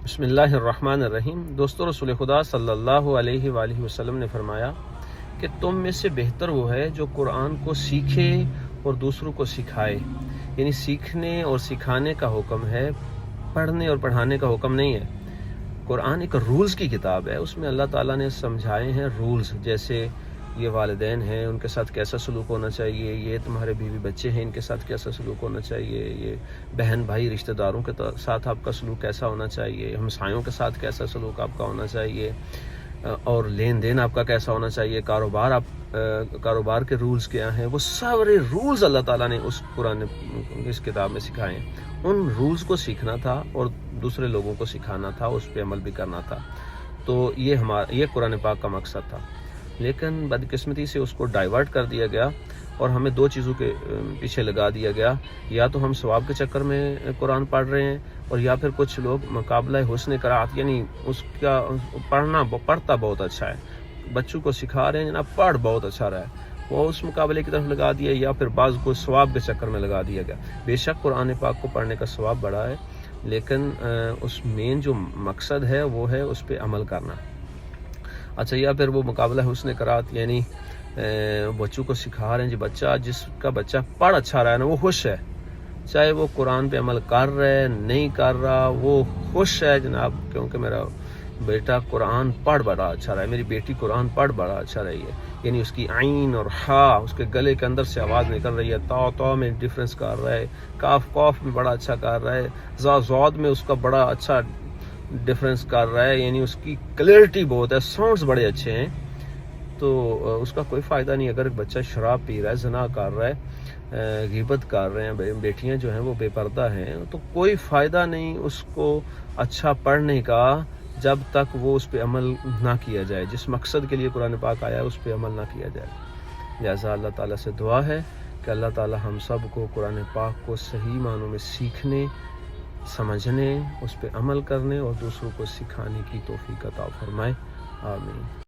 بسم اللہ الرحمن الرحیم۔ دوستو، رسول خدا صلی اللہ علیہ وآلہ وسلم نے فرمایا کہ تم میں سے بہتر وہ ہے جو قرآن کو سیکھے اور دوسروں کو سکھائے۔ یعنی سیکھنے اور سکھانے کا حکم ہے، پڑھنے اور پڑھانے کا حکم نہیں ہے۔ قرآن ایک رولز کی کتاب ہے، اس میں اللہ تعالیٰ نے سمجھائے ہیں رولز، جیسے یہ والدین ہیں ان کے ساتھ کیسا سلوک ہونا چاہیے، یہ تمہارے بیوی بچے ہیں ان کے ساتھ کیسا سلوک ہونا چاہیے، یہ بہن بھائی رشتہ داروں کے ساتھ آپ کا سلوک کیسا ہونا چاہیے، ہمسایوں کے ساتھ کیسا سلوک آپ کا ہونا چاہیے، اور لین دین آپ کا کیسا ہونا چاہیے، کاروبار کے رولز کیا ہیں، وہ سارے رولز اللہ تعالیٰ نے اس کتاب میں سکھائے ہیں۔ ان رولز کو سیکھنا تھا اور دوسرے لوگوں کو سکھانا تھا، اس پہ عمل بھی کرنا تھا۔ تو یہ قرآن پاک کا مقصد تھا، لیکن بدقسمتی سے اس کو ڈائیورٹ کر دیا گیا اور ہمیں دو چیزوں کے پیچھے لگا دیا گیا۔ یا تو ہم ثواب کے چکر میں قرآن پڑھ رہے ہیں، اور یا پھر کچھ لوگ مقابلہ حسن قرأت، یعنی اس کا پڑھتا بہت اچھا ہے، بچوں کو سکھا رہے ہیں جناب پڑھ بہت اچھا رہا ہے، وہ اس مقابلے کی طرف لگا دیا، یا پھر بعض کو ثواب کے چکر میں لگا دیا گیا۔ بے شک قرآن پاک کو پڑھنے کا ثواب بڑا ہے، لیکن اس مین جو مقصد ہے وہ ہے اس پہ عمل کرنا۔ اچھا، یا پھر وہ مقابلہ حسن قرأت، یعنی بچوں کو سکھا رہے ہیں، جس کا بچہ پڑھ اچھا رہا ہے نا وہ خوش ہے، چاہے وہ قرآن پہ عمل کر رہا ہے نہیں کر رہا، وہ خوش ہے جناب، کیونکہ میرا بیٹا قرآن پڑھ بڑا اچھا رہا ہے، میری بیٹی قرآن پڑھ بڑا اچھا رہی ہے۔ یعنی اس کی عین اور ہا، اس کے گلے کے اندر سے آواز نکل رہی ہے، تا میں ڈیفرنس کر رہا ہے، کاف میں بڑا اچھا کر رہا ہے، زاد میں اس کا بڑا اچھا ڈیفرنس کر رہا ہے، یعنی اس کی کلیئرٹی بہت ہے، ساؤنڈز بڑے اچھے ہیں۔ تو اس کا کوئی فائدہ نہیں اگر ایک بچہ شراب پی رہا ہے، زنا کر رہا ہے، غیبت کر رہے ہیں، بیٹیاں جو ہیں وہ بے پردہ ہیں، تو کوئی فائدہ نہیں اس کو اچھا پڑھنے کا جب تک وہ اس پہ عمل نہ کیا جائے، جس مقصد کے لیے قرآن پاک آیا ہے اس پہ عمل نہ کیا جائے۔ لہٰذا اللہ تعالیٰ سے دعا ہے کہ اللہ تعالیٰ ہم سب کو قرآن پاک کو صحیح معنوں میں سیکھنے، سمجھنے، اس پہ عمل کرنے اور دوسروں کو سکھانے کی توفیق عطا فرمائے۔ آمین۔